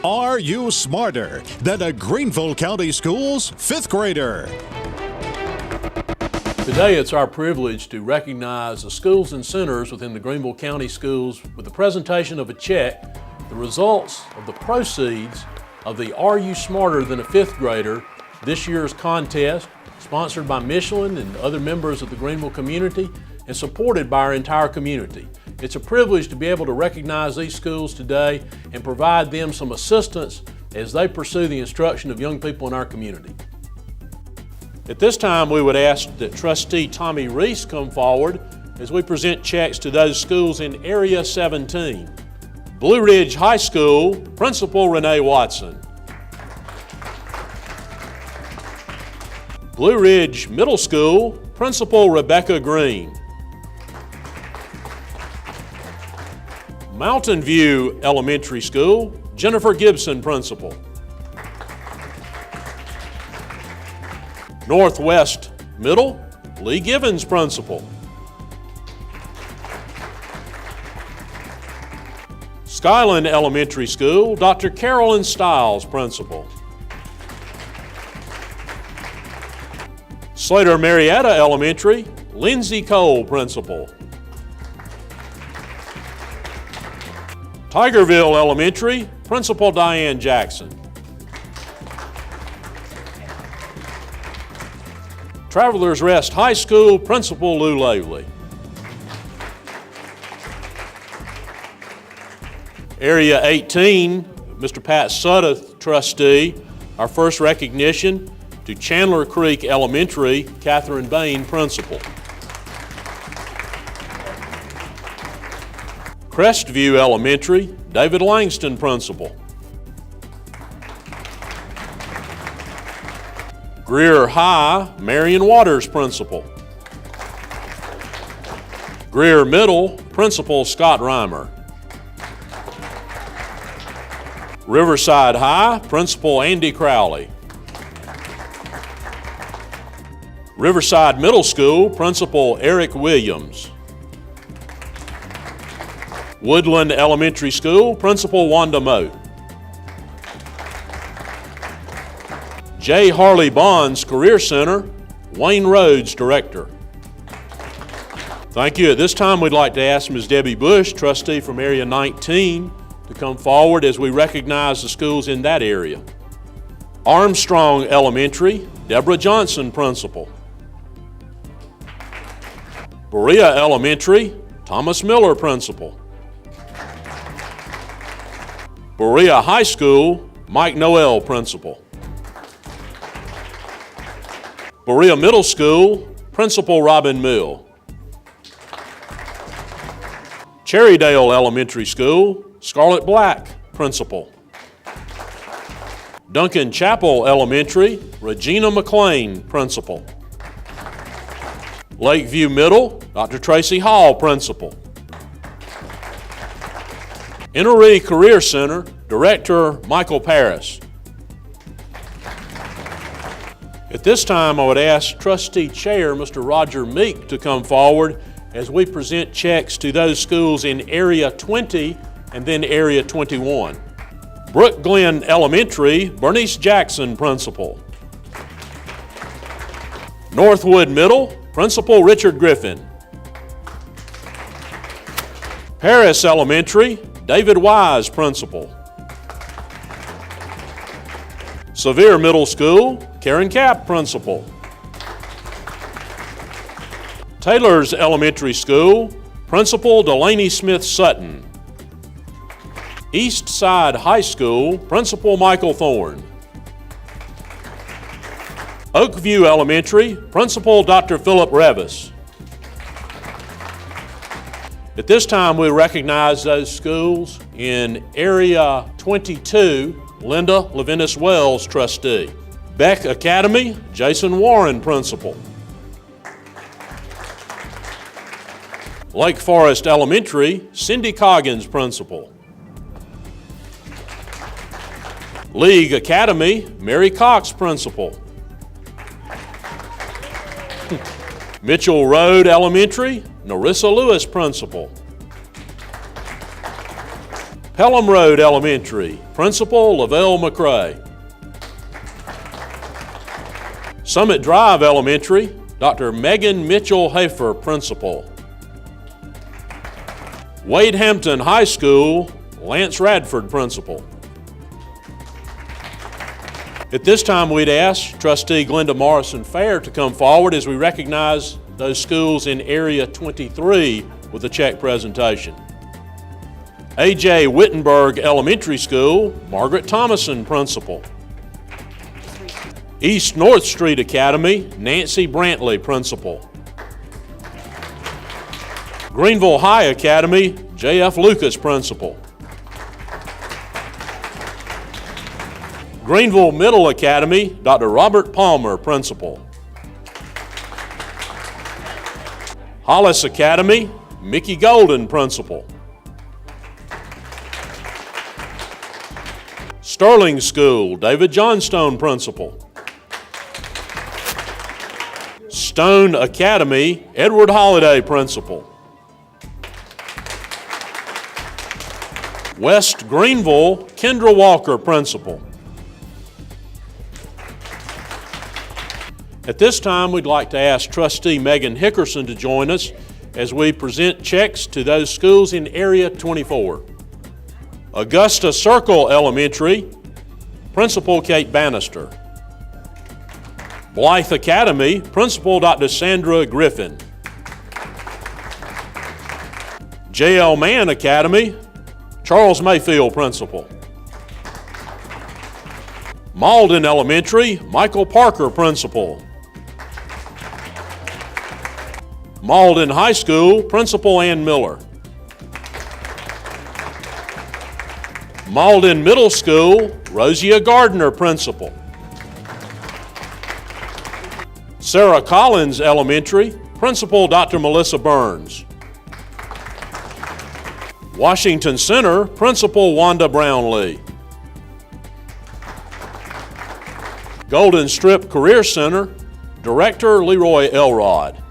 Are you smarter than a Greenville County Schools 5th grader? Today it's our privilege to recognize the schools and centers within the Greenville County Schools with the presentation of a check, the results of the proceeds of the Are You Smarter Than a 5th Grader this year's contest, sponsored by Michelin and other members of the Greenville community and supported by our entire community. It's a privilege to be able to recognize these schools today and provide them some assistance as they pursue the instruction of young people in our community. At this time, we would ask that Trustee Tommie Reece come forward as we present checks to those schools in Area 17. Blue Ridge High School, Principal Renee Watson. Blue Ridge Middle School, Principal Rebecca Greene. Mountain View Elementary School, Jennifer Gibson, Principal. Northwest Middle, Lee Givens, Principal. Skyland Elementary School, Dr. Carolyn Stiles, Principal. Slater-Marietta Elementary, Lindsey Cole, Principal. Tigerville Elementary, Principal Diane Jackson. Travelers Rest High School, Principal Lou Lavely. Area 18, Mr. Pat Sutta, trustee, our first recognition to Chandler Creek Elementary, Katherine Bayne, Principal. Crestview Elementary, David Langston, Principal. Greer High, Marion Waters, Principal. Greer Middle, Principal Scott Reimer. Riverside High, Principal Andy Crowley. Riverside Middle School, Principal Eric Williams. Woodland Elementary School, Principal Wanda Mote. J. Harley Bonds Career Center, Wayne Rhodes, Director. Thank you. At this time, we'd like to ask Ms. Debbie Bush, trustee from Area 19, to come forward as we recognize the schools in that area. Armstrong Elementary, Deborah Johnson, Principal. Berea Elementary, Thomas Miller, Principal. Berea High School, Mike Noel, Principal. Berea Middle School, Principal Robin Mill. Cherrydale Elementary School, Scarlett Black, Principal. Duncan Chapel Elementary, Regina McLean, Principal. Lakeview Middle, Dr. Tracy Hall, Principal. Inaree Career Center, Director Michael Paris. At this time, I would ask Trustee Chair, Mr. Roger Meek, to come forward as we present checks to those schools in Area 20 and then Area 21. Brook Glen Elementary, Bernice Jackson, Principal. Northwood Middle, Principal Richard Griffin. Paris Elementary, David Wise, Principal. Sevier Middle School, Karen Kapp, Principal. Taylor's Elementary School, Principal Delaney Smith Sutton. East Side High School, Principal Michael Thorne. Oakview Elementary, Principal Dr. Philip Revis. At this time, we recognize those schools in Area 22, Linda Leventis-Wells, trustee. Beck Academy, Jason Warren, Principal. Lake Forest Elementary, Cindy Coggins, Principal. League Academy, Mary Cox, Principal. Mitchell Road Elementary, Narissa Lewis, Principal. Pelham Road Elementary, Principal Lavelle McCrae. Summit Drive Elementary, Dr. Megan Mitchell-Hafer, Principal. Wade Hampton High School, Lance Radford, Principal. At this time, we'd ask Trustee Glenda Morrison-Fair to come forward as we recognize those schools in Area 23 with a check presentation. A.J. Wittenberg Elementary School, Margaret Thomason, Principal. East North Street Academy, Nancy Brantley, Principal. Greenville High Academy, J.F. Lucas, Principal. Greenville Middle Academy, Dr. Robert Palmer, Principal. Hollis Academy, Mickey Golden, Principal. Sterling School, David Johnstone, Principal. Stone Academy, Edward Holliday, Principal. West Greenville, Kendra Walker, Principal. At this time, we'd like to ask Trustee Megan Hickerson to join us as we present checks to those schools in Area 24. Augusta Circle Elementary, Principal Kate Bannister. Blythe Academy, Principal Dr. Sandra Griffin. J.L. Mann Academy, Charles Mayfield, Principal. Malden Elementary, Michael Parker, Principal. Malden High School, Principal Ann Miller. Malden Middle School, Rosia Gardner, Principal. Sarah Collins Elementary, Principal Dr. Melissa Burns. Washington Center, Principal Wanda Brownlee. Golden Strip Career Center, Director Leroy Elrod.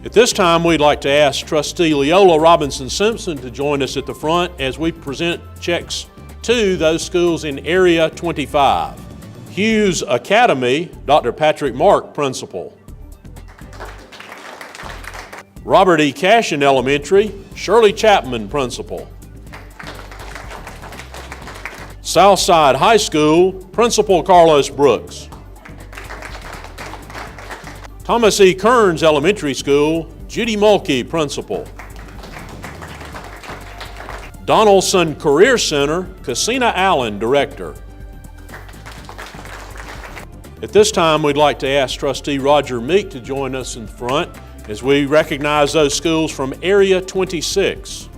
At this time, we'd like to ask Trustee Leola Robinson-Simpson to join us at the front as we present checks to those schools in Area 25. Hughes Academy, Dr. Patrick Mark, Principal. Robert E. Cashin Elementary, Shirley Chapman, Principal. Southside High School, Principal Carlos Brooks. Thomas E. Kearns Elementary School, Judy Mulkey, Principal. Donaldson Career Center, Cassina Allen, Director. At this time, we'd like to ask Trustee Roger Meek to join us in the front as we recognize those schools from Area 26.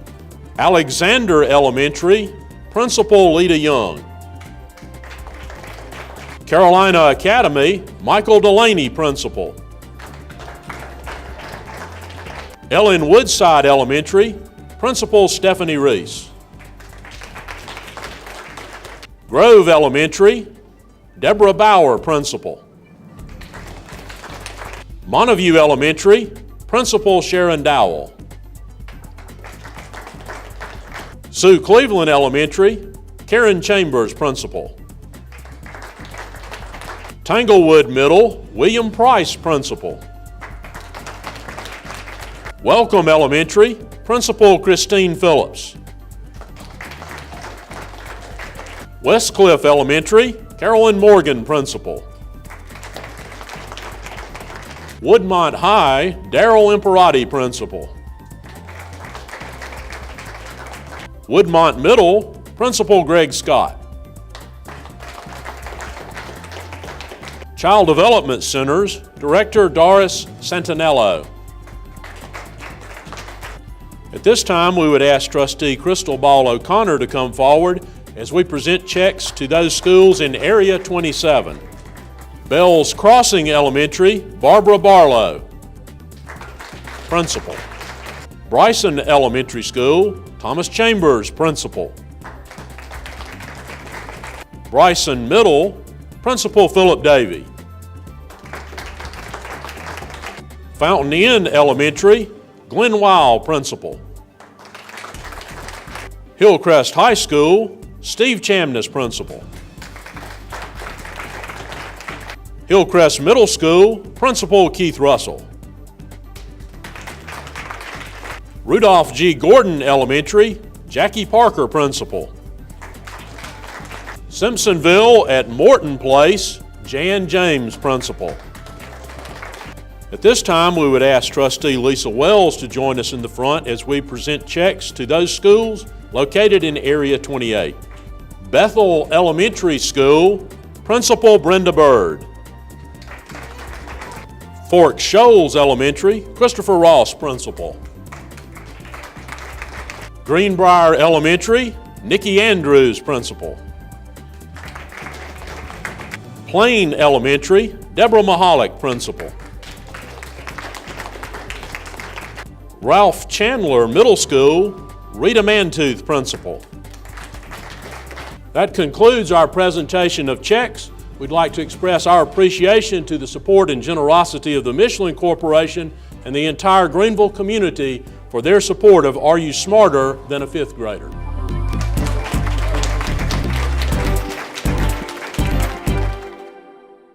Alexander Elementary, Principal Lita Young. Carolina Academy, Michael Delaney, Principal. Ellen Woodside Elementary, Principal Stephanie Reece. Grove Elementary, Deborah Bauer, Principal. Montague Elementary, Principal Sharon Dowell. Sioux Cleveland Elementary, Karen Chambers, Principal. Tanglewood Middle, William Price, Principal. Welcome Elementary, Principal Christine Phillips. Westcliff Elementary, Carolyn Morgan, Principal. Woodmont High, Darrell Imperati, Principal. Woodmont Middle, Principal Greg Scott. Child Development Centers, Director Doris Santinello. At this time, we would ask Trustee Crystal Ball O'Connor to come forward as we present checks to those schools in Area 27. Bells Crossing Elementary, Barbara Barlow, Principal. Bryson Elementary School, Thomas Chambers, Principal. Bryson Middle, Principal Philip Davey. Fountain Inn Elementary, Glenn Weil, Principal. Hillcrest High School, Steve Chamness, Principal. Hillcrest Middle School, Principal Keith Russell. Rudolph G. Gordon Elementary, Jackie Parker, Principal. Simpsonville at Morton Place, Jan James, Principal. At this time, we would ask Trustee Lisa Wells to join us in the front as we present checks to those schools located in Area 28. Bethel Elementary School, Principal Brenda Bird. Fork Shoals Elementary, Christopher Ross, Principal. Greenbrier Elementary, Nikki Andrews, Principal. Plain Elementary, Deborah Mahalik, Principal. Ralph Chandler Middle School, Rita Mantooth, Principal. That concludes our presentation of checks. We'd like to express our appreciation to the support and generosity of the Michelin Corporation and the entire Greenville community for their support of Are You Smarter Than a Fifth Grader?